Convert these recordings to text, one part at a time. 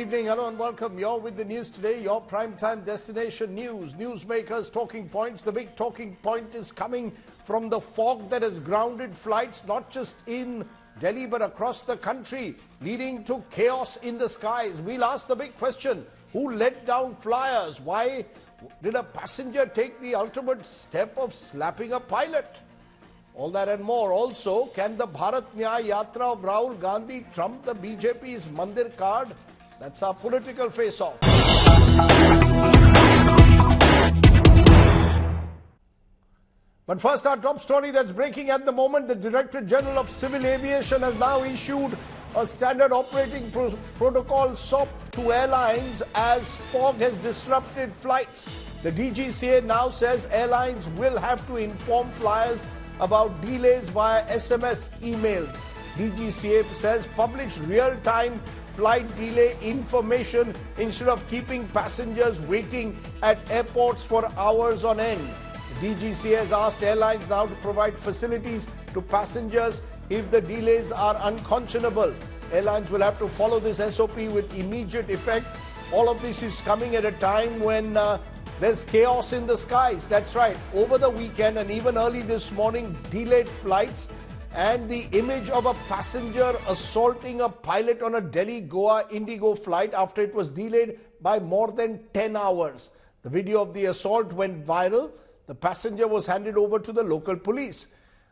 evening, hello and welcome. You're with the news today, your primetime destination news. Newsmakers talking points. The big talking point is coming from the fog that has grounded flights, not just in Delhi but across the country, leading to chaos in the skies. We'll ask the big question, who let down flyers? Why did a passenger take the ultimate step of slapping a pilot? All that and more. Also, can the Bharat Nyay Yatra of Rahul Gandhi trump the BJP's Mandir card? That's our political face-off. But first, our top story that's breaking at the moment. The Director General of Civil Aviation has now issued a standard operating protocol SOP to airlines as fog has disrupted flights. The DGCA now says airlines will have to inform flyers about delays via SMS emails. DGCA says publish real-time flight delay information instead of keeping passengers waiting at airports for hours on end. The DGCA has asked airlines now to provide facilities to passengers if the delays are unconscionable. Airlines will have to follow this SOP with immediate effect. All of this is coming at a time when there's chaos in the skies. That's right. Over the weekend and even early this morning, delayed flights and the image of a passenger assaulting a pilot on a Delhi-Goa Indigo flight after it was delayed by more than 10 hours. The video of the assault went viral. The passenger was handed over to the local police.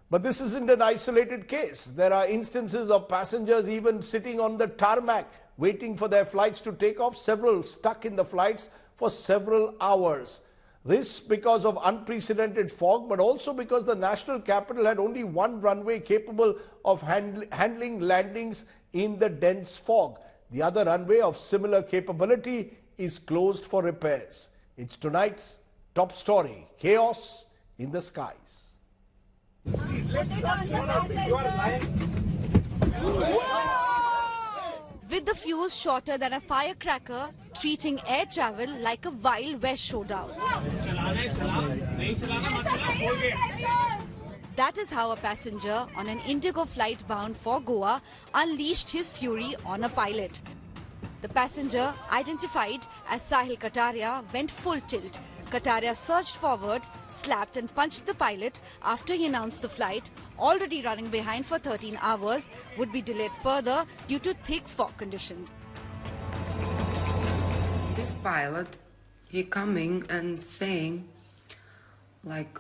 But this isn't an isolated case. There are instances of passengers even sitting on the tarmac waiting for their flights to take off, several stuck in the flights for several hours. This because of unprecedented fog, but also because the national capital had only one runway capable of handling landings in the dense fog. The other runway of similar capability is closed for repairs. It's tonight's top story, chaos in the skies. With the fuse shorter than a firecracker, treating air travel like a Wild West showdown. That is how a passenger on an Indigo flight bound for Goa unleashed his fury on a pilot. The passenger, identified as Sahil Kataria, went full tilt. Kataria surged forward, slapped and punched the pilot after he announced the flight, already running behind for 13 hours, would be delayed further due to thick fog conditions. This pilot, he coming and saying like,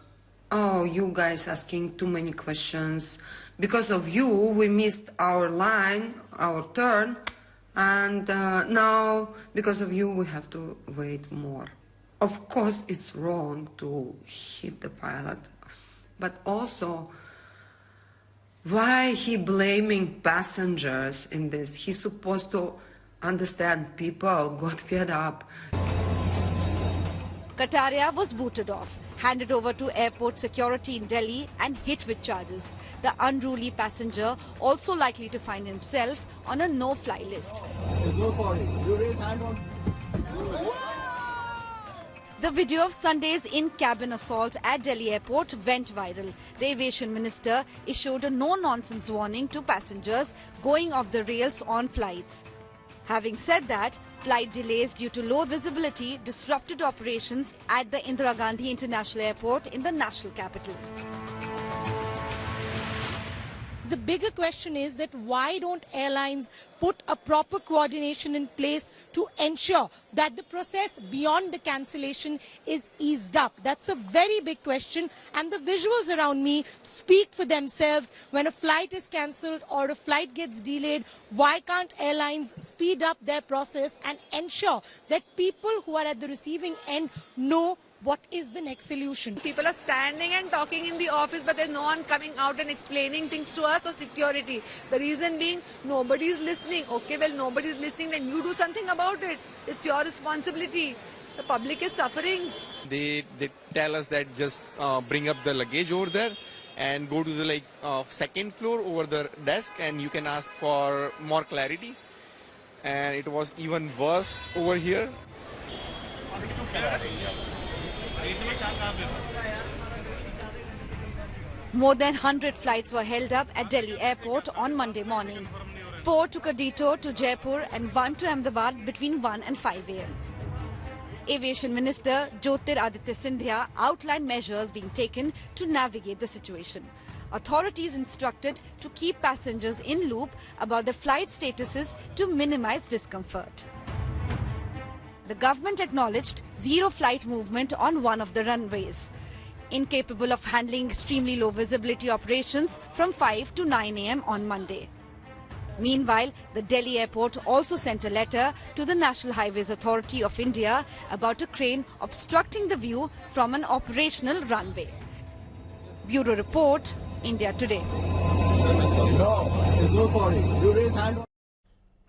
oh, you guys asking too many questions. Because of you, we missed our line, our turn, and now because of you, we have to wait more. Of course, it's wrong to hit the pilot, but also, why he blaming passengers in this? He's supposed to understand people got fed up. Kataria was booted off, handed over to airport security in Delhi and hit with charges. The unruly passenger also likely to find himself on a no-fly list. No, sorry. You raise hand on. The video of Sunday's in-cabin assault at Delhi airport went viral. The aviation minister issued a no-nonsense warning to passengers going off the rails on flights. Having said that, flight delays due to low visibility disrupted operations at the Indira Gandhi International Airport in the national capital. The bigger question is that why don't airlines put a proper coordination in place to ensure that the process beyond the cancellation is eased up? That's a very big question, and the visuals around me speak for themselves. When a flight is cancelled or a flight gets delayed, why can't airlines speed up their process and ensure that people who are at the receiving end know what is the next solution? People are standing and talking in the office, but there's no one coming out and explaining things to us or security. The reason being, nobody is listening. Okay, well, nobody is listening, then you do something about it. It's your responsibility. The public is suffering. They tell us that just bring up the luggage over there and go to the second floor over the desk and you can ask for more clarity. And it was even worse over here. More than 100 flights were held up at Delhi airport on Monday morning. 4 took a detour to Jaipur and 1 to Ahmedabad between 1 and 5 a.m. Aviation Minister Jyotiraditya Scindia outlined measures being taken to navigate the situation. Authorities instructed to keep passengers in loop about the flight statuses to minimize discomfort. The government acknowledged zero flight movement on one of the runways, incapable of handling extremely low visibility operations from 5 to 9 a.m. on Monday. Meanwhile, the Delhi airport also sent a letter to the National Highways Authority of India about a crane obstructing the view from an operational runway. Bureau Report, India Today. No, there's no sorry. You raise hand.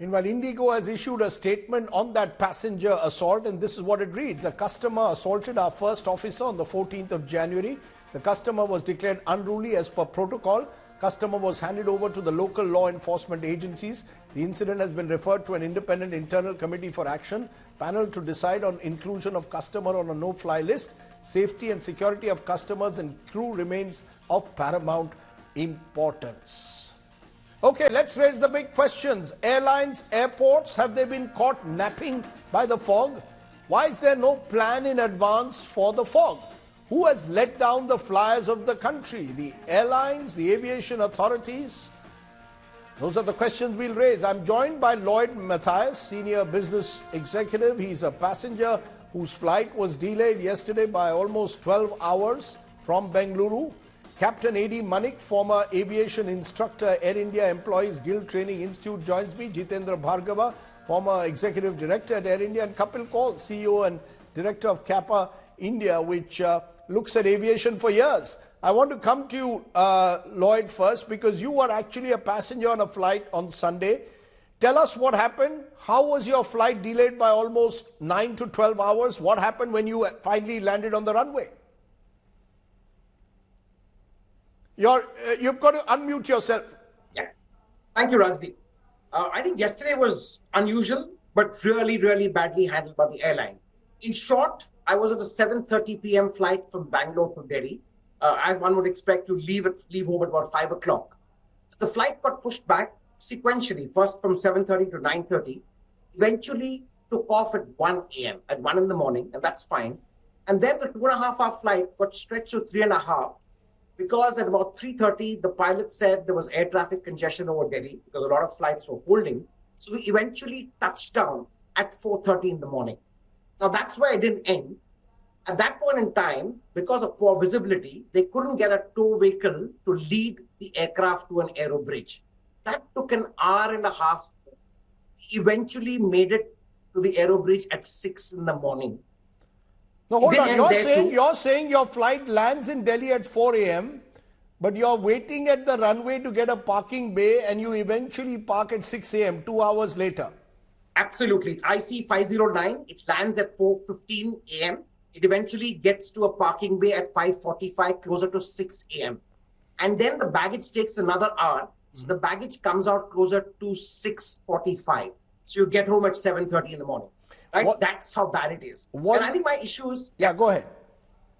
Meanwhile, Indigo has issued a statement on that passenger assault, and this is what it reads. A customer assaulted our first officer on the 14th of January. The customer was declared unruly as per protocol. Customer was handed over to the local law enforcement agencies. The incident has been referred to an independent internal committee for action, panel to decide on inclusion of customer on a no-fly list. Safety and security of customers and crew remains of paramount importance. Okay, let's raise the big questions. Airlines, airports, have they been caught napping by the fog? Why is there no plan in advance for the fog? Who has let down the flyers of the country? The airlines, the aviation authorities? Those are the questions we'll raise. I'm joined by Lloyd Matthias, Senior Business Executive. He's a passenger whose flight was delayed yesterday by almost 12 hours from Bengaluru. Captain A.D. Manik, former aviation instructor, Air India Employees Guild Training Institute, joins me. Jitendra Bhargava, former executive director at Air India, and Kapil Kaul, CEO and director of Kappa India, which looks at aviation for years. I want to come to you, Lloyd, first, because you were actually a passenger on a flight on Sunday. Tell us what happened. How was your flight delayed by almost 9 to 12 hours? What happened when you finally landed on the runway? You've got to unmute yourself. Yeah. Thank you, Rajdeep. I think yesterday was unusual, but really, really badly handled by the airline. In short, I was at a 7:30 p.m. flight from Bangalore to Delhi, as one would expect to leave home at about 5 o'clock. The flight got pushed back sequentially, first from 7:30 to 9:30, eventually took off at 1 a.m., at 1 in the morning, and that's fine. And then the 2.5-hour flight got stretched to 3.5, because at about 3:30, the pilot said there was air traffic congestion over Delhi because a lot of flights were holding. So we eventually touched down at 4:30 in the morning. Now, that's where it didn't end. At that point in time, because of poor visibility, they couldn't get a tow vehicle to lead the aircraft to an aero bridge. That took an hour and a half. Eventually made it to the aero bridge at 6 in the morning. No, hold on. You're saying your flight lands in Delhi at 4 a.m., but you're waiting at the runway to get a parking bay, and you eventually park at 6 a.m., 2 hours later. Absolutely. It's IC 509. It lands at 4:15 a.m. It eventually gets to a parking bay at 5:45, closer to 6 a.m. And then the baggage takes another hour. So the baggage comes out closer to 6:45. So you get home at 7:30 in the morning. Right? That's how bad it is. And I think my issue is... Yeah, go ahead.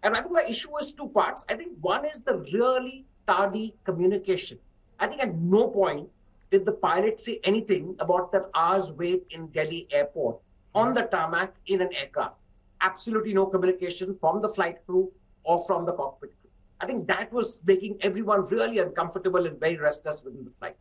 And I think my issue is two parts. I think one is the really tardy communication. I think at no point did the pilot say anything about that hour's wait in Delhi airport on the tarmac in an aircraft. Absolutely no communication from the flight crew or from the cockpit crew. I think that was making everyone really uncomfortable and very restless within the flight.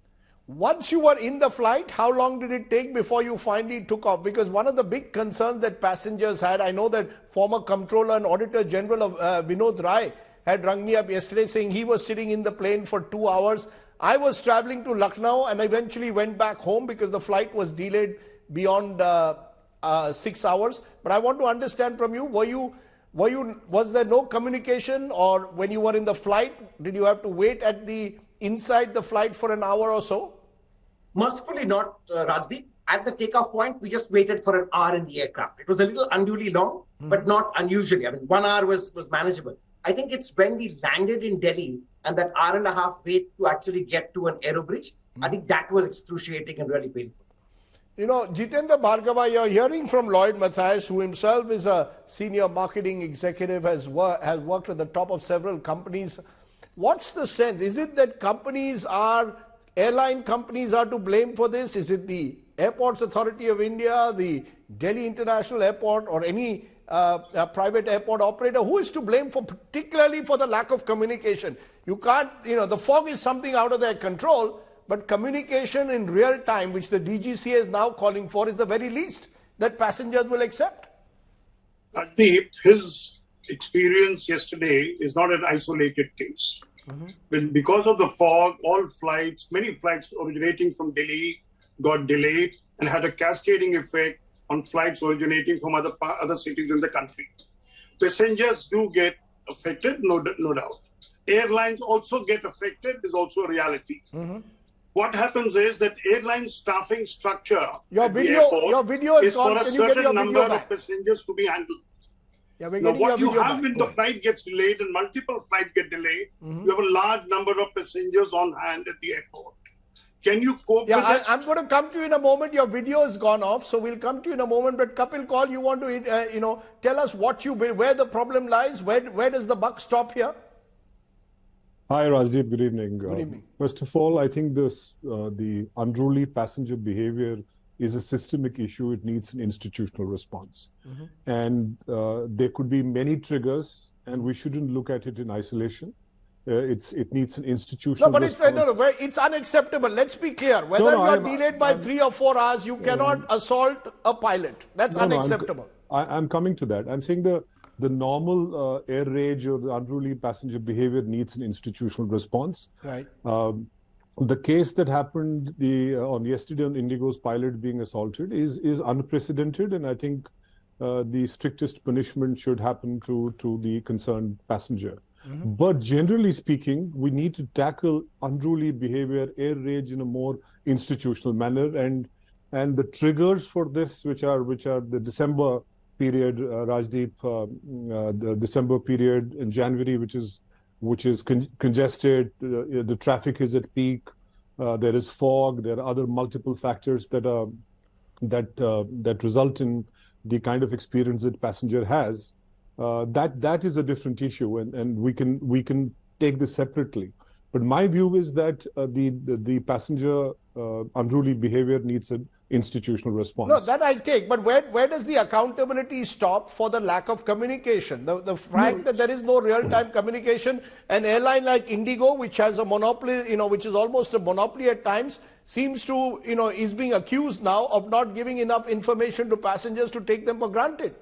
Once you were in the flight, how long did it take before you finally took off? Because one of the big concerns that passengers had, I know that former Comptroller and Auditor General of Vinod Rai had rung me up yesterday saying he was sitting in the plane for 2 hours. I was traveling to Lucknow and eventually went back home because the flight was delayed beyond 6 hours. But I want to understand from you, was there no communication, or when you were in the flight, did you have to wait at inside the flight for an hour or so? Mercifully not, Rajdeep. At the takeoff point, we just waited for an hour in the aircraft. It was a little unduly long, but not unusually. I mean, 1 hour was manageable. I think it's when we landed in Delhi and that hour and a half wait to actually get to an aero bridge, I think that was excruciating and really painful. You know, Jitendra Bhargava, you're hearing from Lloyd Matthias, who himself is a senior marketing executive, has worked at the top of several companies. What's the sense? Is it that companies are airline companies are to blame for this? Is it the Airports Authority of India, the Delhi International Airport, or any private airport operator? Who is to blame for, particularly for the lack of communication? You can't, the fog is something out of their control, but communication in real time, which the DGCA is now calling for, is the very least that passengers will accept. Rajdeep, his experience yesterday is not an isolated case. Because of the fog, many flights originating from Delhi got delayed and had a cascading effect on flights originating from other cities in the country. Passengers do get affected, no doubt. Airlines also get affected, is also a reality. What happens is that airline staffing structure your video is for gone. a Can you get certain your number video back? of passengers to be handled. Yeah, we're now, getting what your you video have back. when the flight gets delayed and multiple flights get delayed, you have a large number of passengers on hand at the airport. Can you cope with that? I'm going to come to you in a moment. Your video has gone off, so we'll come to you in a moment. But Kapil Kaul, you want to, tell us where the problem lies? Where does the buck stop here? Hi, Rajdeep. Good evening. Good evening. First of all, I think the unruly passenger behavior is a systemic issue. It needs an institutional response. And there could be many triggers, and we shouldn't look at it in isolation. It needs an institutional response. It's unacceptable. Let's be clear. Whether you're delayed by 3 or 4 hours, you cannot assault a pilot. That's unacceptable. I'm coming to that. I'm saying the normal air rage or the unruly passenger behavior needs an institutional response. Right. The case that happened on yesterday on Indigo's pilot being assaulted is unprecedented, and I think the strictest punishment should happen to the concerned passenger. But generally speaking, we need to tackle unruly behavior, air rage in a more institutional manner, and the triggers for this, which are the December period, Rajdeep, the December period in January, which is congested, the traffic is at peak, there is fog, there are other multiple factors that result in the kind of experience that passenger has. That is a different issue, and we can take this separately. But my view is that the passenger unruly behavior needs an institutional response. No, that I take. But where does the accountability stop for the lack of communication? The fact that there is no real-time communication, an airline like Indigo, which has a monopoly, which is almost a monopoly at times, seems to, is being accused now of not giving enough information to passengers to take them for granted.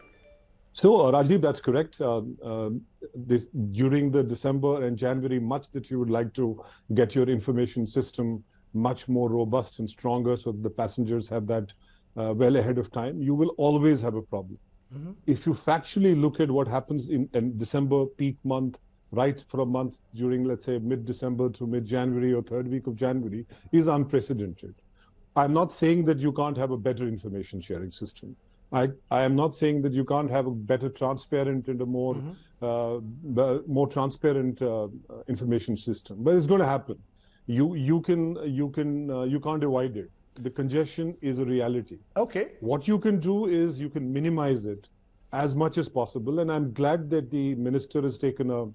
So, Rajdeep, that's correct. During the December and January, much that you would like to get your information system much more robust and stronger so that the passengers have that well ahead of time, you will always have a problem. If you factually look at what happens in December peak month, right for a month during, let's say, mid-December to mid-January or third week of January, is unprecedented. I'm not saying that you can't have a better information sharing system. I am not saying that you can't have a better, transparent and a more transparent information system, but it's going to happen. You can't avoid it. The congestion is a reality. Okay. What you can do is you can minimize it as much as possible, and I'm glad that the minister has taken a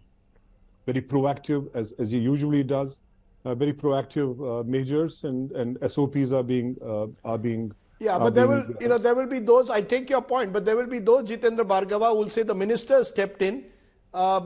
very proactive, as he usually does, very proactive measures, and SOPs are being. Yeah, but there will be those, I take your point, but there will be those, Jitendra Bhargava, who will say the minister stepped in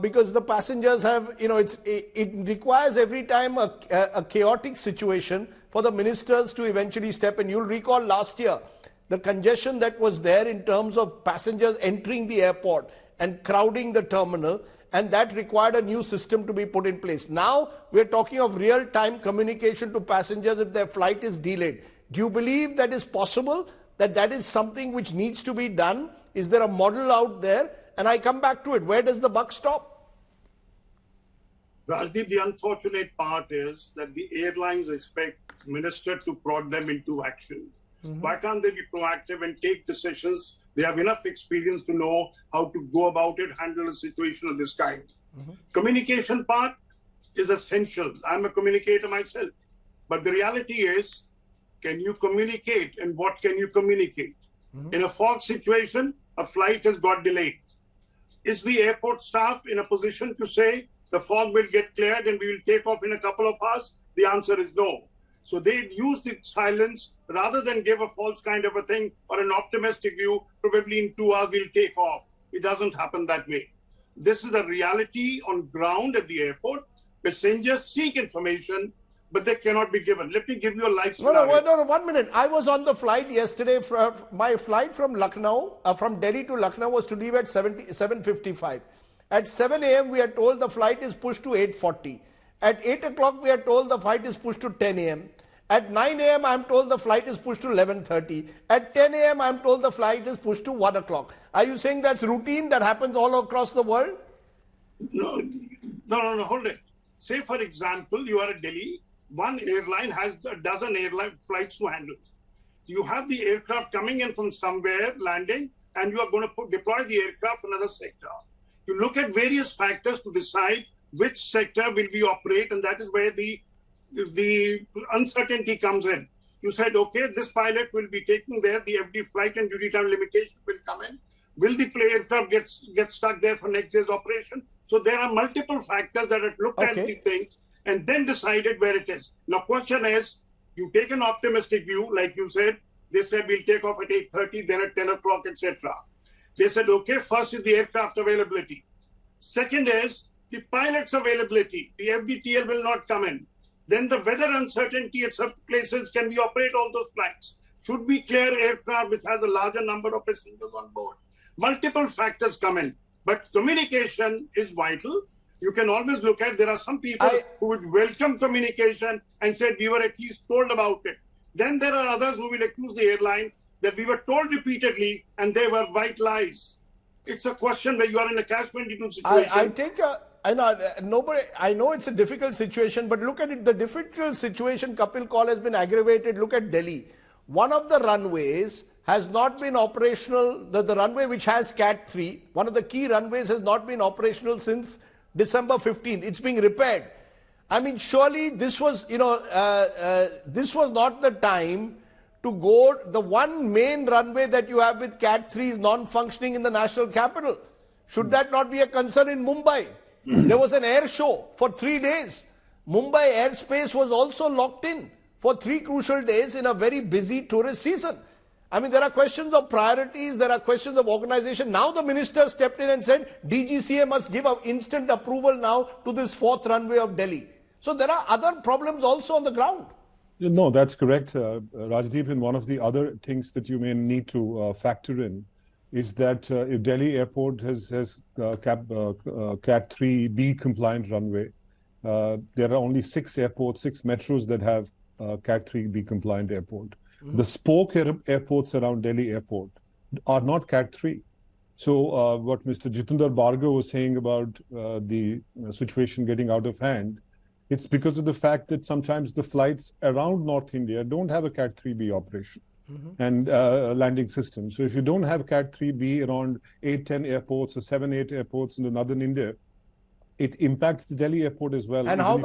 because the passengers have, it requires every time a chaotic situation for the ministers to eventually step in. You'll recall last year, the congestion that was there in terms of passengers entering the airport and crowding the terminal, and that required a new system to be put in place. Now, we're talking of real-time communication to passengers if their flight is delayed. Do you believe that is possible, that is something which needs to be done? Is there a model out there? And I come back to it. Where does the buck stop? Rajdeep, the unfortunate part is that the airlines expect minister to prod them into action. Why can't they be proactive and take decisions? They have enough experience to know how to go about it, handle a situation of this kind. Communication part is essential. I'm a communicator myself. But the reality is, can you communicate, and what can you communicate? In a fog situation, a flight has got delayed. Is the airport staff in a position to say the fog will get cleared and we will take off in a couple of hours? The answer is no. So they use the silence rather than give a false kind of a thing or an optimistic view, probably in 2 hours we'll take off. It doesn't happen that way. This is a reality on ground at the airport. Passengers seek information, but they cannot be given. Let me give you a live scenario. No, 1 minute. I was on the flight yesterday. My flight from Lucknow, from Delhi to Lucknow was to leave at 7:55. At 7 a.m. we are told the flight is pushed to 8:40. At 8 o'clock we are told the flight is pushed to 10 a.m. At 9 a.m. I am told the flight is pushed to 11:30. At 10 a.m. I am told the flight is pushed to 1 o'clock. Are you saying that's routine that happens all across the world? No, hold it. Say, for example, you are at Delhi. One airline has a dozen airline flights to handle. You have the aircraft coming in from somewhere, landing, and you are going to deploy the aircraft in another sector. You look at various factors to decide which sector will we operate, and that is where the uncertainty comes in. You said, okay, this pilot will be taking there, the FD flight and duty time limitation will come in. Will the aircraft get stuck there for next day's operation? So there are multiple factors that are looked at the things and then decided where it is. Now, question is, you take an optimistic view, like you said, they said we'll take off at 8:30, then at 10 o'clock, etc. They said, okay, first is the aircraft availability. Second is the pilot's availability. The FDTL will not come in. Then the weather uncertainty at some places, can we operate all those flights? Should we clear aircraft which has a larger number of passengers on board? Multiple factors come in. But communication is vital. You can always look at, there are some people who would welcome communication and said we were at least told about it. Then there are others who will accuse the airline that we were told repeatedly and they were white lies. It's a question where you are in a catch-22 situation. I know it's a difficult situation, but look at it. The difficult situation, Kapil Kaul, has been aggravated. Look at Delhi. One of the runways has not been operational. The runway which has Cat 3, one of the key runways, has not been operational since December 15th. It's being repaired. I mean, surely this was, this was not the time to go. The one main runway that you have with Cat 3 is non-functioning in the national capital. Should that not be a concern in Mumbai? There was an air show for 3 days. Mumbai airspace was also locked in for 3 crucial days in a very busy tourist season. I mean, there are questions of priorities, there are questions of organization. Now the minister stepped in and said DGCA must give an instant approval now to this 4th runway of Delhi. So there are other problems also on the ground. No, that's correct, Rajdeep. And one of the other things that you may need to factor in is that if Delhi airport has Cat 3B compliant runway, there are only 6 airports, 6 metros that have Cat 3B compliant airport. The spoke airports around Delhi airport are not Cat 3. So what Mr. Jitendra Bhargava was saying about the situation getting out of hand, it's because of the fact that sometimes the flights around North India don't have a Cat 3B operation and landing system. So if you don't have Cat 3B around 8-10 airports or 7-8 airports in the northern India, it impacts the Delhi airport as well. And how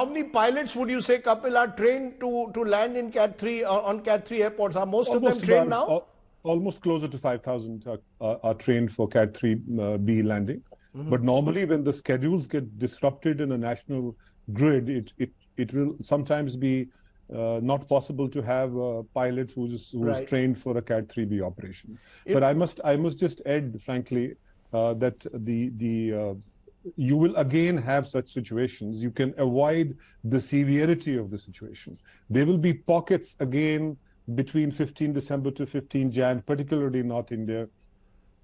many pilots would you say, Kapil, are trained to land in Cat 3 on Cat 3 airports? Are most of them trained now? Almost closer to 5,000 are trained for Cat 3B landing. But normally when the schedules get disrupted in a national grid, it will sometimes be not possible to have a pilot who's trained for a Cat 3B operation. But I must just add, frankly, that you will again have such situations. You can avoid the severity of the situation. There will be pockets again between 15 December to 15 Jan, particularly in North India,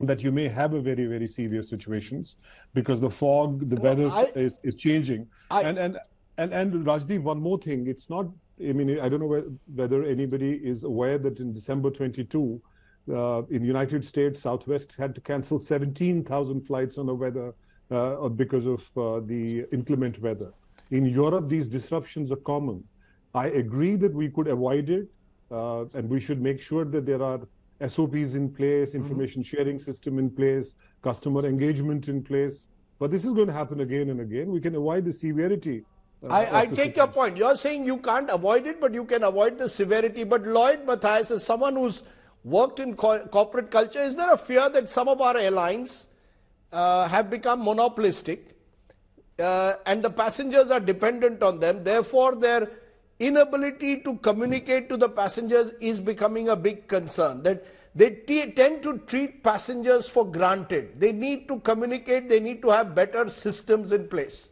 that you may have a very, very serious situations because the fog, the weather is changing. And Rajdeep, one more thing. It's not, I mean, I don't know whether anybody is aware that in December 22, in United States, Southwest had to cancel 17,000 flights on the weather because of the inclement weather. In Europe, these disruptions are common. I agree that we could avoid it, and we should make sure that there are SOPs in place, information sharing system in place, customer engagement in place. But this is going to happen again and again. We can avoid the severity. I take your point. You're saying you can't avoid it, but you can avoid the severity. But Lloyd Matthias, as someone who's worked in corporate culture, is there a fear that some of our airlines have become monopolistic and the passengers are dependent on them? Therefore, their inability to communicate to the passengers is becoming a big concern. That they tend to treat passengers for granted. They need to communicate, they need to have better systems in place.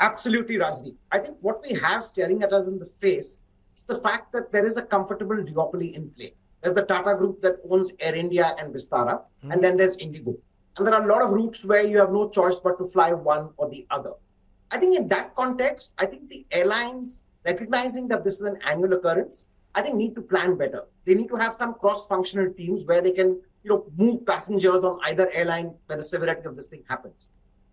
Absolutely, Rajdeep. I think what we have staring at us in the face is the fact that there is a comfortable duopoly in play. There's the Tata Group that owns Air India and Vistara, and then there's Indigo. And there are a lot of routes where you have no choice but to fly one or the other. I think in that context, I think the airlines, recognizing that this is an annual occurrence, I think need to plan better. They need to have some cross-functional teams where they can, move passengers on either airline when the severity of this thing happens.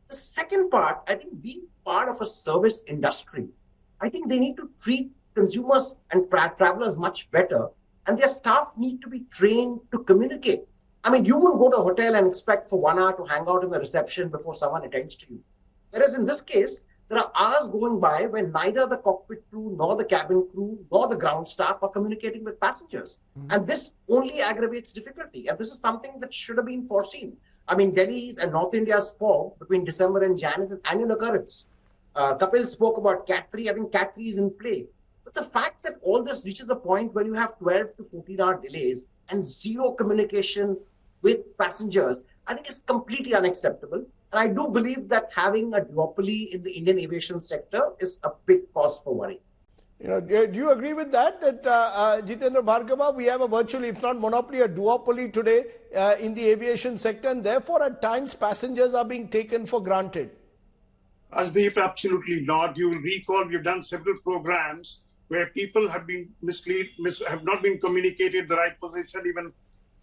The second part, I think being part of a service industry, I think they need to treat consumers and travelers much better, and their staff need to be trained to communicate. I mean, you wouldn't go to a hotel and expect for 1 hour to hang out in the reception before someone attends to you. Whereas in this case, there are hours going by when neither the cockpit crew, nor the cabin crew, nor the ground staff are communicating with passengers. And this only aggravates difficulty. And this is something that should have been foreseen. I mean, Delhi's and North India's fog between December and Jan is an annual occurrence. Kapil spoke about Cat 3. I think Cat 3 is in play. But the fact that all this reaches a point where you have 12 to 14-hour delays and zero communication with passengers, I think is completely unacceptable. And I do believe that having a duopoly in the Indian aviation sector is a big cause for worry. Do you agree with that? That Jitendra Bhargava, we have a virtually, if not monopoly, a duopoly today in the aviation sector, and therefore at times passengers are being taken for granted. Rajdeep, absolutely not. You will recall we've done several programs where people have been have not been communicated the right position even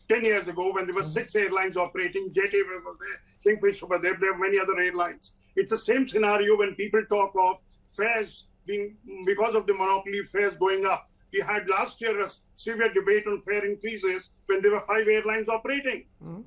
10 years ago when there were 6 airlines operating. Jet Airways was there, Kingfisher was there, there were many other airlines. It's the same scenario when people talk of fares being, because of the monopoly, fares going up. We had last year a severe debate on fare increases when there were 5 airlines operating.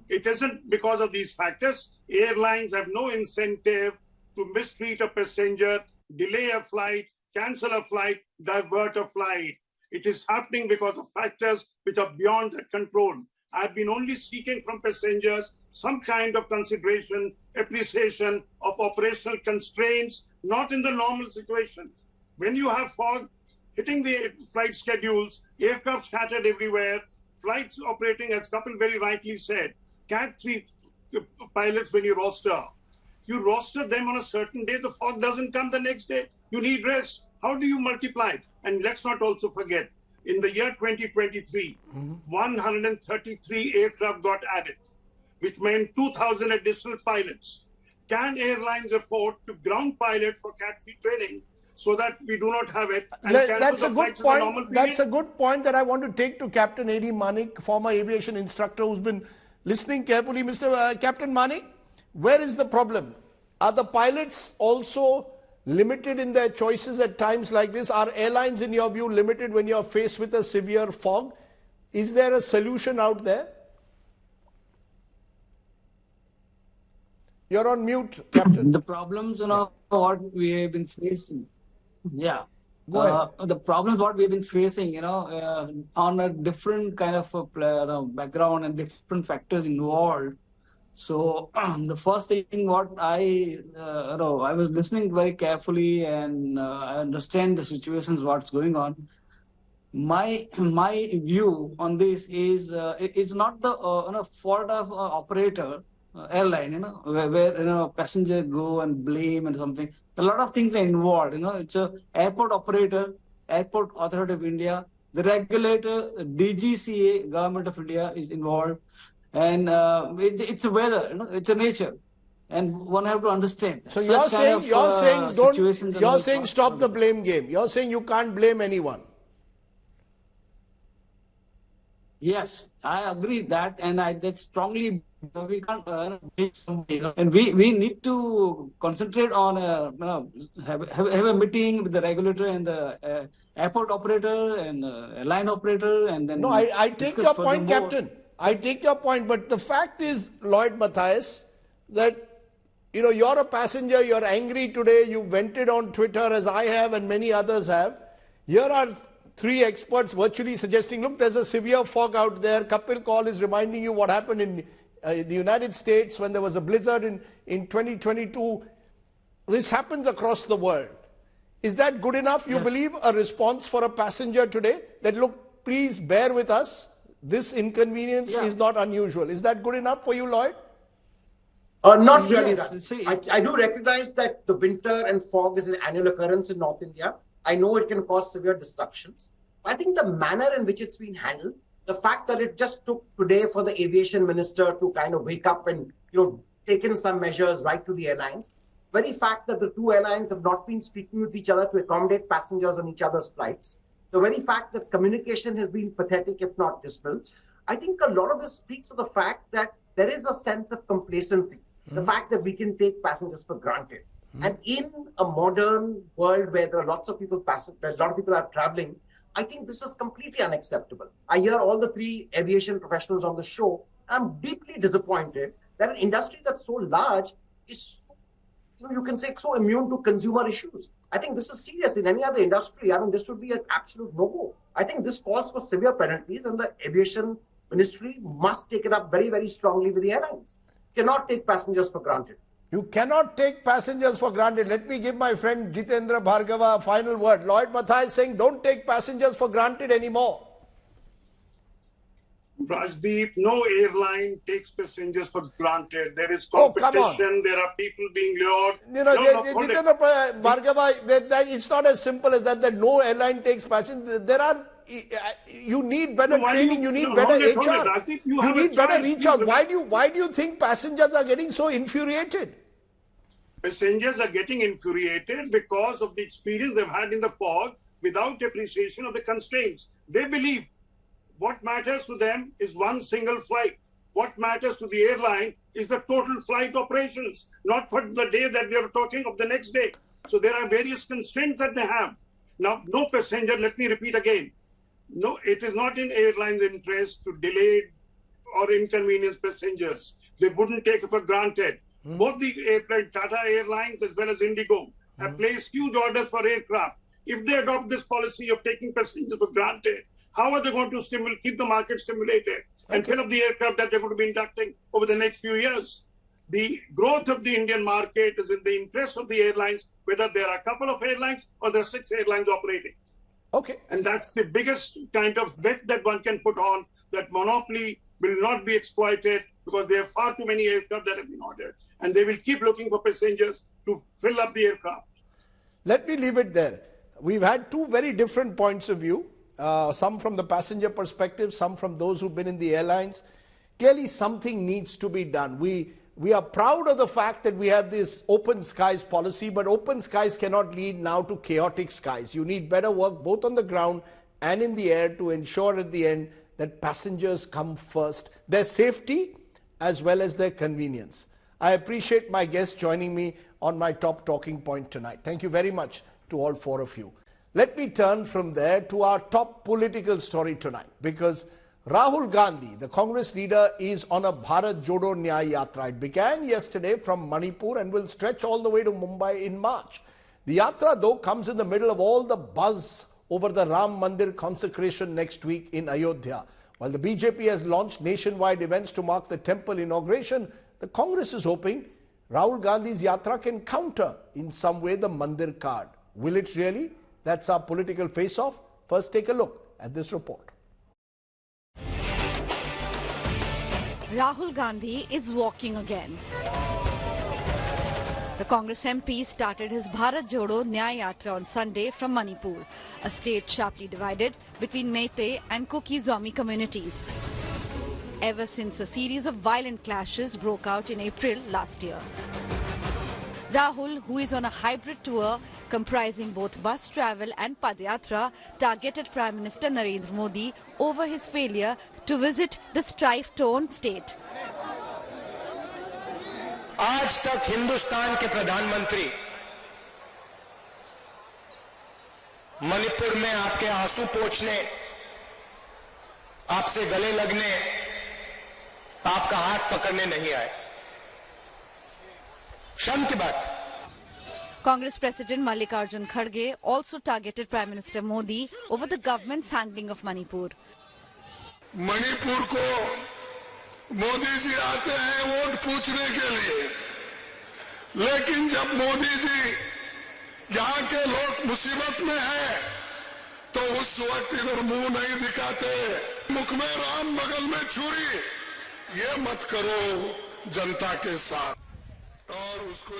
It isn't because of these factors. Airlines have no incentive to mistreat a passenger, delay a flight, cancel a flight, divert a flight. It is happening because of factors which are beyond their control. I've been only seeking from passengers some kind of consideration, appreciation of operational constraints, not in the normal situation. When you have fog hitting the flight schedules, aircraft scattered everywhere, flights operating, as Kapil very rightly said, Cat 3 pilots when you roster them on a certain day, the fog doesn't come the next day. You need rest. How do you multiply it? And let's not also forget, in the year 2023, 133 aircraft got added, which meant 2,000 additional pilots. Can airlines afford to ground pilot for Cat 3 training so that we do not have it? And that's a good point. That's a good point that I want to take to Captain A.D. Manik, former aviation instructor who's been listening carefully. Mr. Captain Manik, where is the problem? Are the pilots also limited in their choices at times like this? Are airlines, in your view, limited when you're faced with a severe fog? Is there a solution out there? You're on mute, Captain. The problems, what we have been facing. Yeah. The problems what we have been facing, on a different kind of background and different factors involved. So the first thing what I was listening very carefully and I understand the situations, what's going on. My view on this is it's not the fault of operator, airline, where passenger go and blame and something. A lot of things are involved. It's a airport operator, Airport Authority of India, the regulator, DGCA, Government of India is involved. And it's a weather, it's a nature, and one have to understand. So you're saying stop the blame game. You're saying you can't blame anyone. Yes, I agree that, and that strongly we can't blame somebody. And we need to concentrate on have a meeting with the regulator and the airport operator and airline operator, and then. No, I take your point, Captain. I take your point, but the fact is, Lloyd Matthias, that you're a passenger, you're angry today, you vented on Twitter as I have and many others have. Here are 3 experts virtually suggesting, look, there's a severe fog out there. Kapil Kaul is reminding you what happened in the United States when there was a blizzard in 2022. This happens across the world. Is that good enough? You believe a response for a passenger today that, look, please bear with us. This inconvenience is not unusual. Is that good enough for you, Lloyd? Not really, Yes, Raj. I do recognize that the winter and fog is an annual occurrence in North India. I know it can cause severe disruptions. I think the manner in which it's been handled, the fact that it just took today for the aviation minister to kind of wake up and, taken some measures right to the airlines, very fact that the two airlines have not been speaking with each other to accommodate passengers on each other's flights, the very fact that communication has been pathetic, if not dismal, I think a lot of this speaks of the fact that there is a sense of complacency, the fact that we can take passengers for granted. And in a modern world where there are lots of people are traveling, I think this is completely unacceptable. I hear all the three aviation professionals on the show. I'm deeply disappointed that an industry that's so large is, you can say, so immune to consumer issues. I think this is serious. In any other industry, this would be an absolute no-go. I think this calls for severe penalties, and the aviation ministry must take it up very, very strongly with the airlines. Cannot take passengers for granted. You cannot take passengers for granted. Let me give my friend Jitendra Bhargava a final word. Lloyd Mathai is saying, don't take passengers for granted anymore. Rajdeep, no airline takes passengers for granted. There is competition. There are people being lured. Jitendra Bhargava, it's not as simple as that no airline takes passengers. You need better training, you need better HR, you need better reach out. Why do you think passengers are getting so infuriated? Passengers are getting infuriated because of the experience they've had in the fog without appreciation of the constraints. They believe what matters to them is one single flight. What matters to the airline is the total flight operations, not for the day that they are talking of the next day. So there are various constraints that they have. Now, no passenger, let me repeat again, no, it is not in airlines' interest to delay or inconvenience passengers. They wouldn't take it for granted. Both the airline, Tata Airlines as well as Indigo, have placed huge orders for aircraft. If they adopt this policy of taking passengers for granted, how are they going to keep the market stimulated and fill up the aircraft that they're going to be inducting over the next few years? The growth of the Indian market is in the interest of the airlines, whether there are a couple of airlines or there are 6 airlines operating. Okay. And that's the biggest kind of bet that one can put on, that monopoly will not be exploited because there are far too many aircraft that have been ordered. And they will keep looking for passengers to fill up the aircraft. Let me leave it there. We've had two very different points of view. Some from the passenger perspective, some from those who've been in the airlines. Clearly something needs to be done. We are proud of the fact that we have this open skies policy, but open skies cannot lead now to chaotic skies. You need better work both on the ground and in the air to ensure at the end that passengers come first, their safety as well as their convenience. I appreciate my guests joining me on my top talking point tonight. Thank you very much to all 4 of you. Let me turn from there to our top political story tonight, because Rahul Gandhi, the Congress leader, is on a Bharat Nyay Yatra. It began yesterday from Manipur and will stretch all the way to Mumbai in March. The Yatra, though, comes in the middle of all the buzz over the Ram Mandir consecration next week in Ayodhya. While the BJP has launched nationwide events to mark the temple inauguration, the Congress is hoping Rahul Gandhi's Yatra can counter in some way the Mandir card. Will it really? That's our political face-off. First, take a look at this report. Rahul Gandhi is walking again. The Congress MP started his Bharat Nyay Yatra on Sunday from Manipur, a state sharply divided between Meitei and Kuki-Zomi communities, ever since a series of violent clashes broke out in April last year. Rahul, who is on a hybrid tour comprising both bus travel and Padyatra, targeted Prime Minister Narendra Modi over his failure to visit the strife-torn state. आज तक हिंदुस्तान के प्रधानमंत्री मणिपुर में आपके आंसू पोंछने, आपसे गले लगने, आपका हाथ पकड़ने नहीं आए। शर्म की बात। Congress President Mallikarjun Kharge also targeted Prime Minister Modi over the government's handling of Manipur. Manipur को मोदी जी आते हैं वोट पूछने के लिए, लेकिन जब मोदी जी यहाँ के लोग मुसीबत में हैं तो उस वक्त इधर मुंह नहीं दिखाते, मुख में राम बगल में छुरी, ये मत करो जनता के साथ।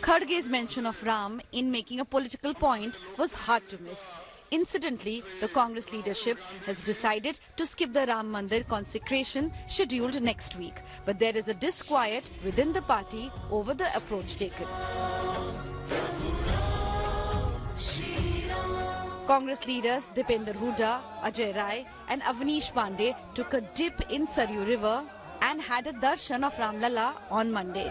Kharge's mention of Ram in making a political point was hard to miss. Incidentally, the Congress leadership has decided to skip the Ram Mandir consecration scheduled next week. But there is a disquiet within the party over the approach taken. Congress leaders Dipender Hooda, Ajay Rai and Avnish Pandey took a dip in Saryu River and had a darshan of Ramlala on Monday.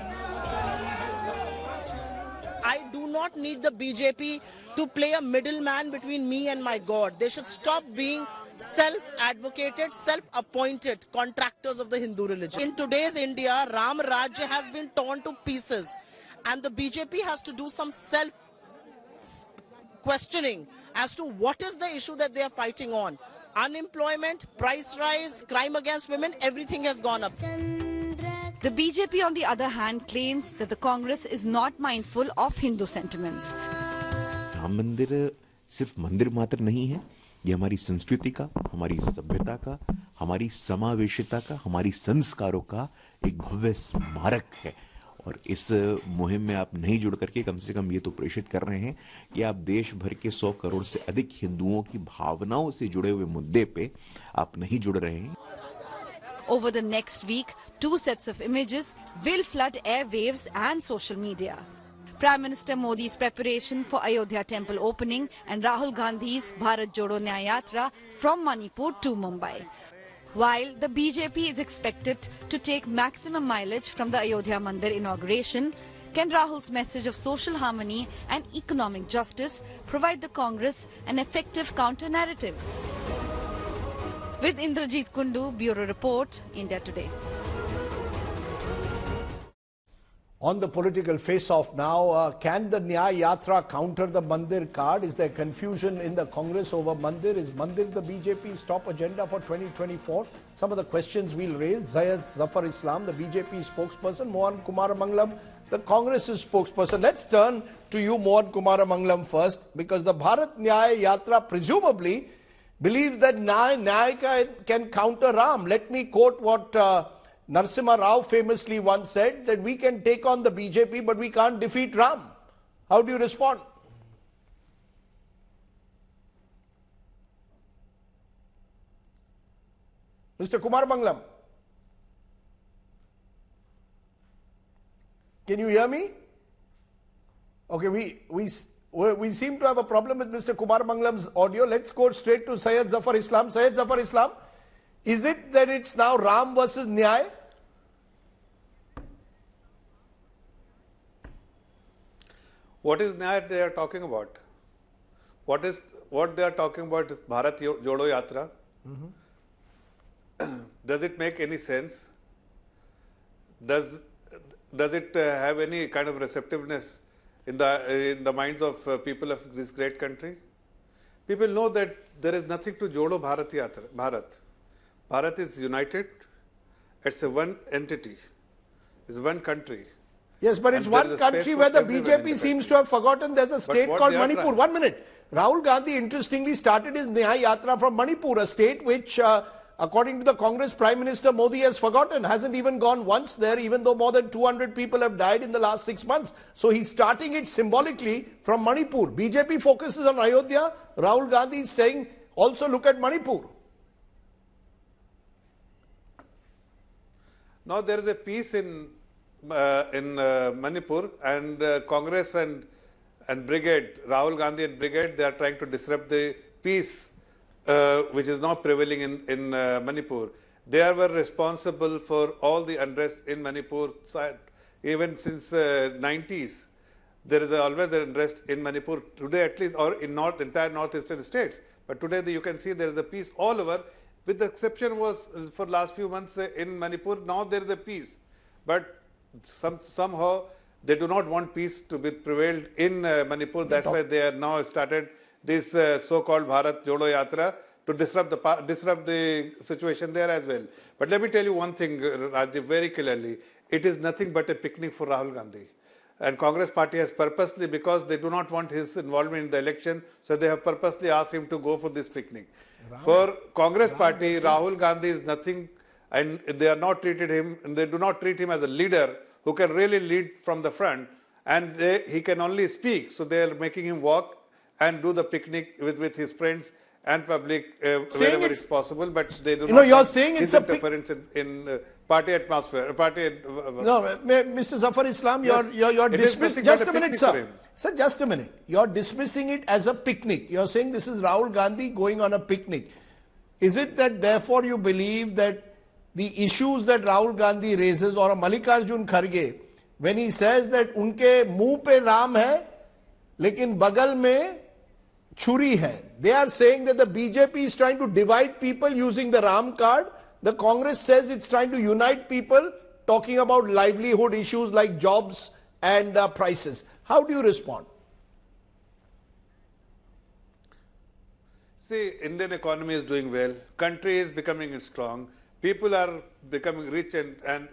I do not need the BJP to play a middleman between me and my God. They should stop being self-advocated, self-appointed contractors of the Hindu religion. In today's India, Ram Rajya has been torn to pieces and the BJP has to do some self-questioning as to what is the issue that they are fighting on. Unemployment, price rise, crime against women, everything has gone up. The BJP, on the other hand, claims that the Congress is not mindful of Hindu sentiments. Ram मंदिर सिर्फ मंदिर मात्र नहीं है, ये हमारी संस्कृति का, हमारी सभ्यता का, हमारी समावेशिता का, हमारी संस्कारों का एक भव्य स्मारक है। और इस मुहिम में आप नहीं जुड़ करके कम से कम ये तो प्रेषित कर रहे हैं कि आप देश भर के 100 करोड़ से अधिक हिंदुओं की भावनाओं से जुड़े हुए मुद्दे पे आप नहीं जुड़ रहे हैं। Over the next week, 2 sets of images will flood airwaves and social media. Prime Minister Modi's preparation for Ayodhya temple opening and Rahul Gandhi's Bharat Nyay Yatra from Manipur to Mumbai. While the BJP is expected to take maximum mileage from the Ayodhya Mandir inauguration, can Rahul's message of social harmony and economic justice provide the Congress an effective counter-narrative? With Indrajit Kundu, Bureau Report, India Today. On the political face-off now, can the Nyay Yatra counter the Mandir card? Is there confusion in the Congress over Mandir? Is Mandir the BJP's top agenda for 2024? Some of the questions we'll raise. Zayed Zafar Islam, the BJP spokesperson, Mohan Kumaramangalam, the Congress's spokesperson. Let's turn to you, Mohan Kumaramangalam, first, because the Bharat Nyay Yatra presumably believes that Nyay can counter Ram. Let me quote what Narasimha Rao famously once said, that we can take on the BJP, but we can't defeat Ram. How do you respond? Mr. Kumaramangalam, can you hear me? Okay, we seem to have a problem with Mr. Kumaramangalam's audio. Let's go straight to Syed Zafar Islam. Syed Zafar Islam, is it that it's now Ram versus Nyay? What is Nyay they are talking about? What they are talking about is Bharat Jodo Yatra. Does it make any sense? Does it have any kind of receptiveness in the minds of people of this great country? People know that there is nothing to Jodo Bharat Yatra. Bharat is united. It's a one entity. It's one country. Yes, but it's one country where the BJP seems to have forgotten there's a state called Manipur. 1 minute. Rahul Gandhi interestingly started his Nyay Yatra from Manipur, a state which, according to the Congress Prime Minister Modi, has forgotten, hasn't even gone once there, even though more than 200 people have died in the last 6 months. So he's starting it symbolically from Manipur. BJP focuses on Ayodhya. Rahul Gandhi is saying, also look at Manipur. Now there is a peace in Manipur, and Congress and Brigade, Rahul Gandhi and Brigade, they are trying to disrupt the peace which is now prevailing in Manipur. They were responsible for all the unrest in Manipur even since 90s. There is always an unrest in Manipur today, at least, or in entire northeastern states. But today you can see there is a peace all over, with the exception was for last few months in Manipur. Now there is a peace, but somehow they do not want peace to be prevailed in Manipur. That's why they are now started this so-called Bharat Jodo Yatra to disrupt the situation there as well. But let me tell you one thing, Rajdeep, very clearly. It is nothing but a picnic for Rahul Gandhi. And Congress party has purposely, because they do not want his involvement in the election, so they have purposely asked him to go for this picnic. For Congress party, Rahul Gandhi is nothing, and they are not treated him, and they do not treat him as a leader who can really lead from the front, and he can only speak. So they are making him walk and do the picnic with his friends and public wherever it's possible, but they do not you're saying his it's interference in party atmosphere, No, Mr. Zafar Islam, you're dismissing. Just a minute, sir. Sir, just a minute. You're dismissing it as a picnic. You're saying this is Rahul Gandhi going on a picnic. Is it that therefore you believe that the issues that Rahul Gandhi raises, or a Mallikarjun Kharge, when he says that unke muh pe Ram hai, lekin bagal mein churi hai, they are saying that the BJP is trying to divide people using the Ram card. The Congress says it's trying to unite people, talking about livelihood issues like jobs and prices. How do you respond? See, Indian economy is doing well. Country is becoming strong. People are becoming rich, and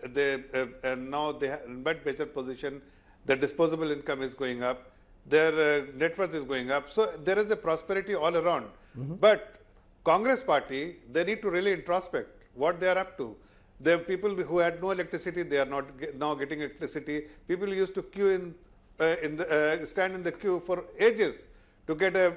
now they are in much better position. Their disposable income is going up. Their net worth is going up. So there is a prosperity all around. But Congress party, they need to really introspect what they are up to. There are people who had no electricity, they are not now getting electricity. People used to queue stand in the queue for ages to get a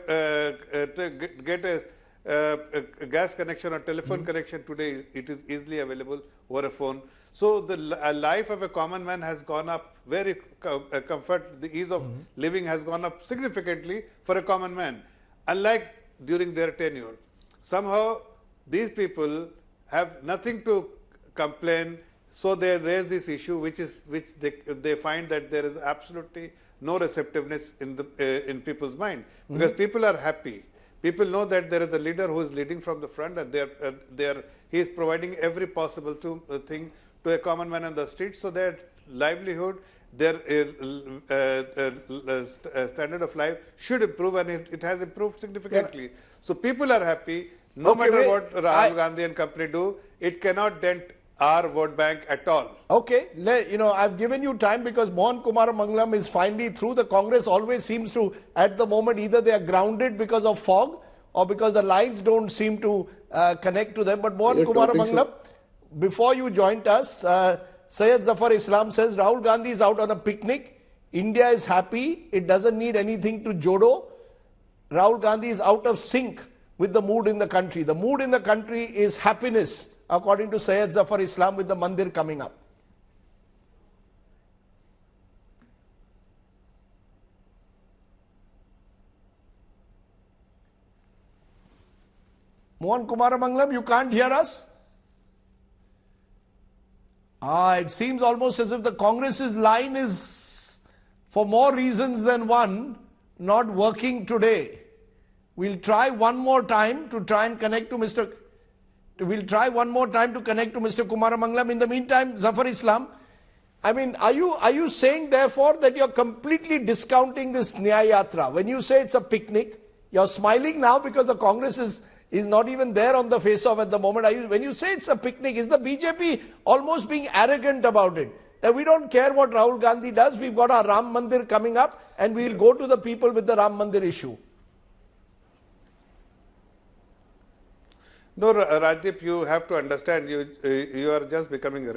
gas connection or telephone connection. Today it is easily available over a phone. So the life of a common man has gone up very comfort. The ease of living has gone up significantly for a common man, unlike during their tenure. Somehow these people have nothing to complain, so they raise this issue, which they find that there is absolutely no receptiveness in people's mind, because people are happy. People know that there is a leader who is leading from the front, and he is providing every possible thing to a common man on the street, so their livelihood, their standard of life should improve, and it has improved significantly. Yeah. So people are happy. No matter what Rahul Gandhi and company do, it cannot dent our vote bank at all. Okay, I've given you time because Mohan Kumar Mangalam is finally through. The Congress always seems to, at the moment, either they are grounded because of fog or because the lines don't seem to connect to them. But Mohan Kumar Mangalam, before you joined us, Syed Zafar Islam says Rahul Gandhi is out on a picnic. India is happy. It doesn't need anything to jodo. Rahul Gandhi is out of sync with the mood in the country. The mood in the country is happiness, according to Syed Zafar Islam, with the Mandir coming up. Mohan Kumar Mangalam, you can't hear us? It seems almost as if the Congress's line is, for more reasons than one, not working today. We'll try one more time to try and connect to Mr. We'll try one more time to connect to Mr. Kumar Mangalam. In the meantime, Zafar Islam, I mean, are you saying therefore that you're completely discounting this Nyay Yatra? When you say it's a picnic, you're smiling now because the Congress is not even there on the face-off at the moment. When you say it's a picnic, is the BJP almost being arrogant about it? That we don't care what Rahul Gandhi does, we've got our Ram Mandir coming up and we'll go to the people with the Ram Mandir issue. No, Rajdeep, you have to understand, you are just becoming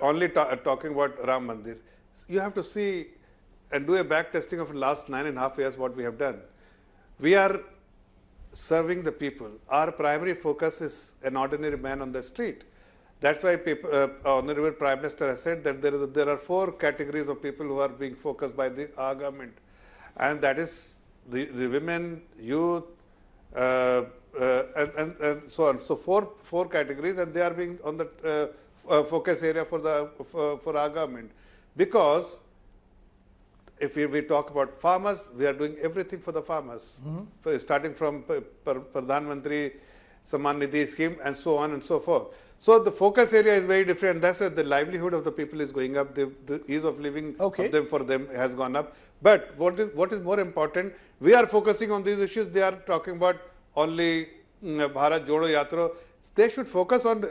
only talking about Ram Mandir. You have to see and do a back testing of the last 9.5 years what we have done. We are serving the people. Our primary focus is an ordinary man on the street. That's why Honorable Prime Minister has said that there are 4 categories of people who are being focused by our government, and that is the women, youth, and so on. So four categories, and they are being on the focus area for our government. Because if we talk about farmers, we are doing everything for the farmers, starting from Pradhan Mantri Samman Nidhi scheme and so on and so forth. So the focus area is very different. That's why the livelihood of the people is going up. The ease of living for them has gone up. But what is more important, we are focusing on these issues. They are talking about only Bharat Jodo Yatra. They should focus on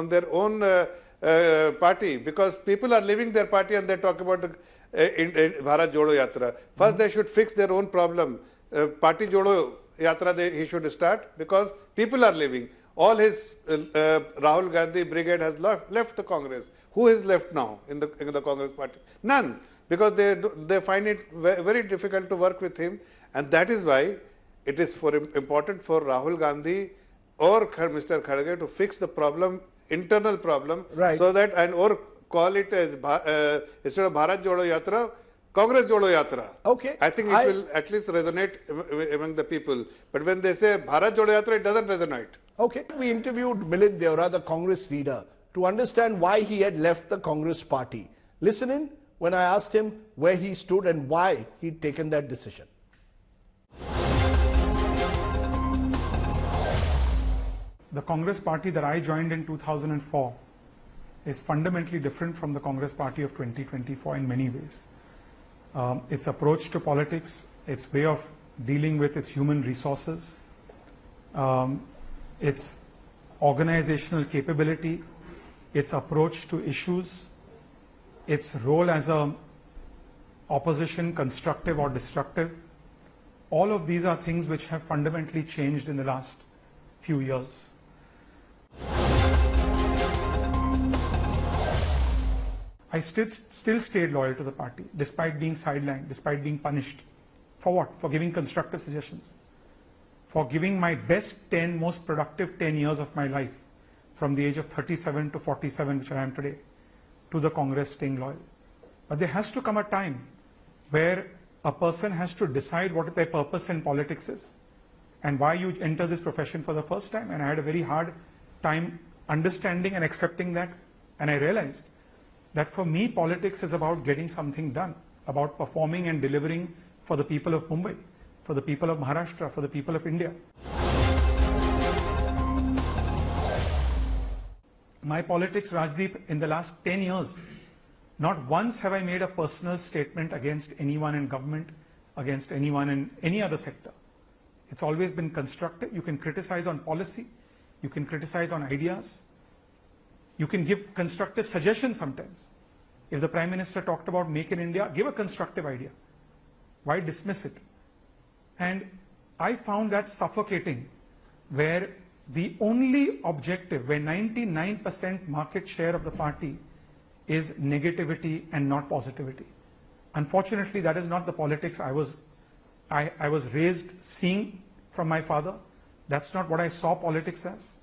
their own party, because people are leaving their party and they talk about the Bharat Jodo Yatra. First, they should fix their own problem. Party Jodo Yatra he should start, because people are leaving. All his Rahul Gandhi brigade has left the Congress. Who is left now in the Congress party? None, because they find it very difficult to work with him, and that is why it is important for Rahul Gandhi or Mr. Kharge to fix the problem, internal problem, so that or call it as instead of Bharat Jodo Yatra, Congress Jodo Yatra. Okay. I think it will at least resonate among the people. But when they say Bharat Jodo Yatra, it doesn't resonate. Okay. We interviewed Milind Deora, the Congress leader, to understand why he had left the Congress party. Listen in when I asked him where he stood and why he'd taken that decision. The Congress party that I joined in 2004 is fundamentally different from the Congress party of 2024 in many ways. Its approach to politics, its way of dealing with its human resources, its organizational capability, its approach to issues, its role as a opposition, constructive or destructive. All of these are things which have fundamentally changed in the last few years. I still stayed loyal to the party, despite being sidelined, despite being punished. For what? For giving constructive suggestions. For giving my best 10 most productive 10 years of my life, from the age of 37 to 47, which I am today, to the Congress, staying loyal. But there has to come a time where a person has to decide what their purpose in politics is and why you enter this profession for the first time. And I had a very hard time understanding and accepting that. And I realized that for me, politics is about getting something done, about performing and delivering for the people of Mumbai, for the people of Maharashtra, for the people of India. My politics, Rajdeep, in the last 10 years, not once have I made a personal statement against anyone in government, against anyone in any other sector. It's always been constructive. You can criticize on policy, you can criticize on ideas, you can give constructive suggestions sometimes. If the Prime Minister talked about Make in India, give a constructive idea. Why dismiss it? And I found that suffocating, where the only objective, where 99% market share of the party is negativity and not positivity. Unfortunately, that is not the politics I was raised seeing from my father. That's not what I saw politics as.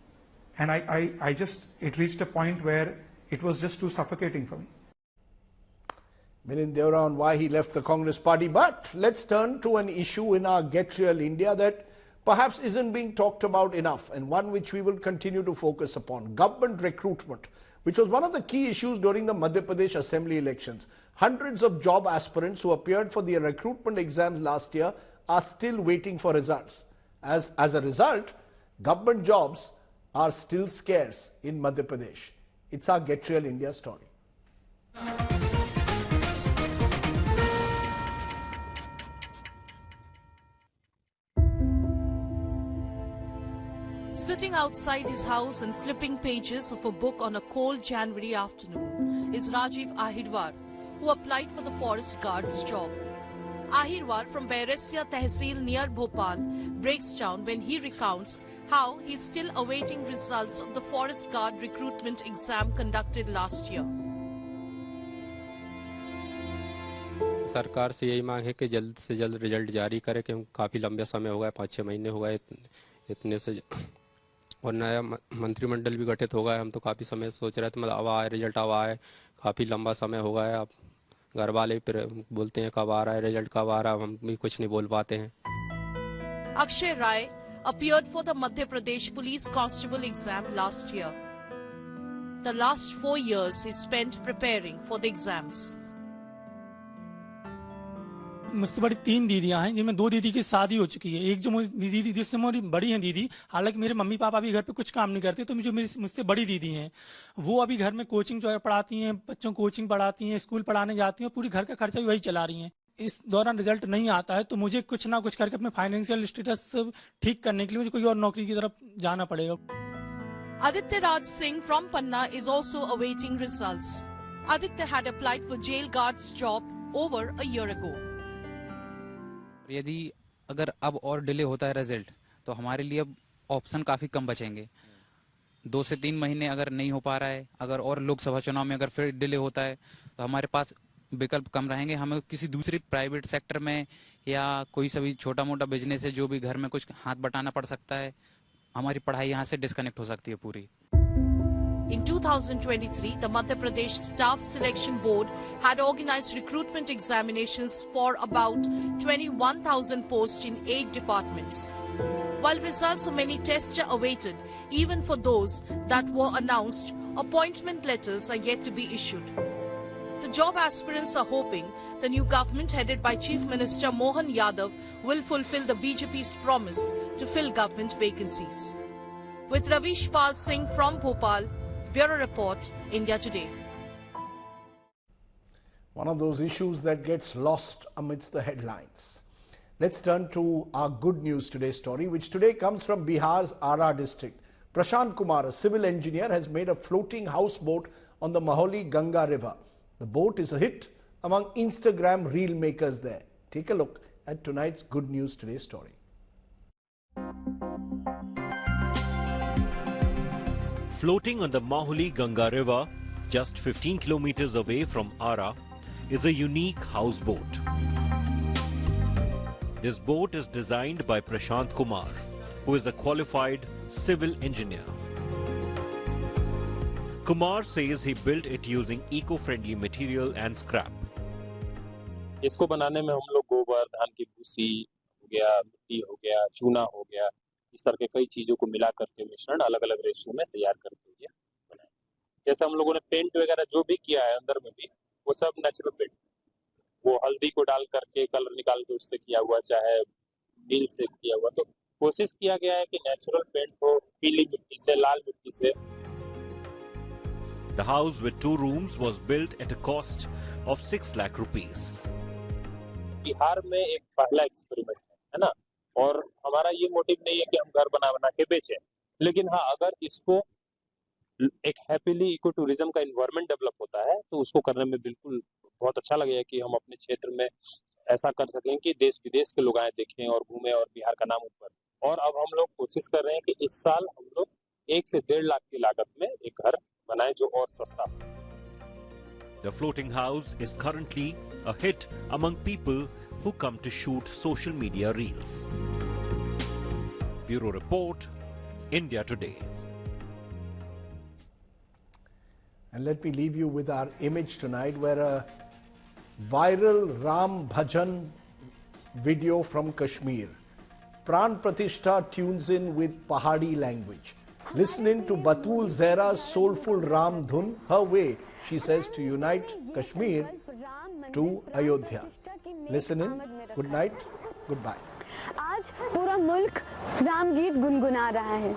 And it reached a point where it was just too suffocating for me. Milind Deora on why he left the Congress party. But let's turn to an issue in our Get Real India that perhaps isn't being talked about enough, and one which we will continue to focus upon: government recruitment, which was one of the key issues during the Madhya Pradesh Assembly elections. Hundreds of job aspirants who appeared for the recruitment exams last year are still waiting for results. As a result, government jobs are still scarce in Madhya Pradesh. It's our Get Real India story. Sitting outside his house and flipping pages of a book on a cold January afternoon is Rajiv Ahirwar, who applied for the Forest Guard's job. Ahirwar from Bairesya Tehsil near Bhopal breaks down when he recounts how he is still awaiting results of the Forest Guard recruitment exam conducted last year. सरकार से यही मांग है कि जल्द से जल्द result जारी करे, क्योंकि काफ़ी लंबे समय हो गए, 5-6 महीने हो गए इतने से, और नया मंत्रिमंडल भी गठित हो गया। हम तो काफ़ी समय सोच रहे थे, मतलब अब आए रिजल्ट, अब आए, काफ़ी लंबा समय हो गया। अब घर वाले फिर बोलते हैं कब आ रहा है रिजल्ट, कब आ रहा है, हम भी कुछ नहीं बोल पाते हैं। Akshay Rai appeared for the Madhya Pradesh Police Constable exam last year. The last 4 years he spent preparing for the exams. मुझसे बड़ी 3 दीदियां हैं, जिनमें 2 दीदी की शादी हो चुकी है। एक जो दीदी जिससे मेरी बड़ी हैं दीदी, हालांकि मेरे मम्मी पापा भी घर पे कुछ काम नहीं करते, तो जो मुझसे बड़ी दीदी हैं वो अभी घर में कोचिंग जो है पढ़ाती हैं, बच्चों को कोचिंग पढ़ाती हैं, स्कूल पढ़ाने जाती हैं, पूरी घर का खर्चा भी वही चला रही हैं। इस दौरान रिजल्ट नहीं आता है तो मुझे कुछ ना कुछ करके अपने फाइनेंशियल स्टेटस ठीक करने के लिए मुझे कोई और नौकरी की तरफ जाना पड़ेगा। Aditya Raj Singh from Panna is also awaiting results. Aditya had applied for jail guard's job over a year ago. यदि अगर अब और डिले होता है रिजल्ट तो हमारे लिए अब ऑप्शन काफ़ी कम बचेंगे। 2 से 3 महीने अगर नहीं हो पा रहा है, अगर और लोकसभा चुनाव में अगर फिर डिले होता है तो हमारे पास विकल्प कम रहेंगे। हमें किसी दूसरी प्राइवेट सेक्टर में या कोई सभी छोटा मोटा बिजनेस है जो भी घर में कुछ हाथ बटाना पड़ सकता है, हमारी पढ़ाई यहाँ से डिस्कनेक्ट हो सकती है पूरी। In 2023, the Madhya Pradesh Staff Selection Board had organized recruitment examinations for about 21,000 posts in 8 departments. While results of many tests are awaited, even for those that were announced, appointment letters are yet to be issued. The job aspirants are hoping the new government headed by Chief Minister Mohan Yadav will fulfill the BJP's promise to fill government vacancies. With Ravish Pal Singh from Bhopal, Bureau Report, India Today. One of those issues that gets lost amidst the headlines. Let's turn to our good news today story, which today comes from Bihar's Ara district. Prashant Kumar, a civil engineer, has made a floating houseboat on the Maholi Ganga River. The boat is a hit among Instagram reel makers there. Take a look at tonight's good news today story. Floating on the Maholi Ganga River, just 15 kilometers away from Ara, is a unique houseboat. This boat is designed by Prashant Kumar, who is a qualified civil engineer. Kumar says he built it using eco-friendly material and scrap. इसको बनाने में हम लोग गोबर, धान की भूसी हो गया, मिट्टी हो गया, चूना हो गया, इस तरह के कई चीजों को मिला करके मिश्रण अलग अलग रेशियो में तैयार करके ये बनाया। जैसे हम लोगों ने पेंट वगैरह जो भी किया है अंदर में भी, वो सब नेचुरल पेंट, वो हल्दी को डाल करके कलर निकाल के उससे किया हुआ, चाहे नील से किया हुआ, तो कोशिश किया गया है कि नेचुरल पेंट हो, पीली मिट्टी से, लाल मिट्टी से। The house with 2 rooms was built at a cost of 6 lakh rupees. Bihar में एक पहला एक्सपेरिमेंट है ना, और हमारा ये मोटिव नहीं है कि हम घर बना बना के बेचें, लेकिन हाँ, अगर इसको एक हैप्पीली इको टूरिज्म का एनवायरनमेंट डेवलप होता है तो उसको करने में बिल्कुल बहुत अच्छा लगेगा कि हम अपने क्षेत्र में ऐसा कर सकें कि देश विदेश के लोग आए, देखें और घूमें और बिहार का नाम ऊपर। और अब हम लोग कोशिश कर रहे हैं कि इस साल हम लोग 1 से 1.5 लाख की लागत में एक घर बनाएं जो और सस्ता हो। The floating house is currently a hit among people who come to shoot social media reels. Bureau Report, India Today. And let me leave you with our image tonight, where a viral Ram Bhajan video from Kashmir. Pran Pratishtha tunes in with Pahadi language. Listen in to Batul Zehra's soulful Ram Dhun, her way, she says, to unite Kashmir to Ayodhya. Listen in. Good night. Goodbye. आज पूरा मुल्क राम गीत गुनगुना रहा है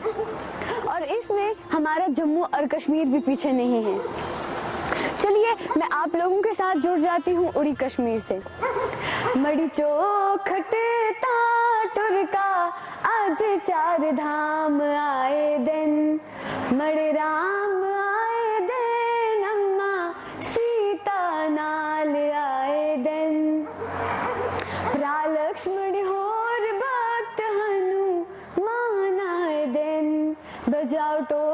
और इसमें हमारा जम्मू और कश्मीर भी पीछे नहीं है। चलिए मैं आप लोगों के साथ जुड़ जाती हूँ उड़ी कश्मीर से। मड़ी चौखट टुरका आज 4 धाम आए दिन, मड़े राम आए दिन, अम्मा सीता नाल आए दिन, भरा लक्ष्मण होर भक्त हनुमान आए दिन, बजाओ टो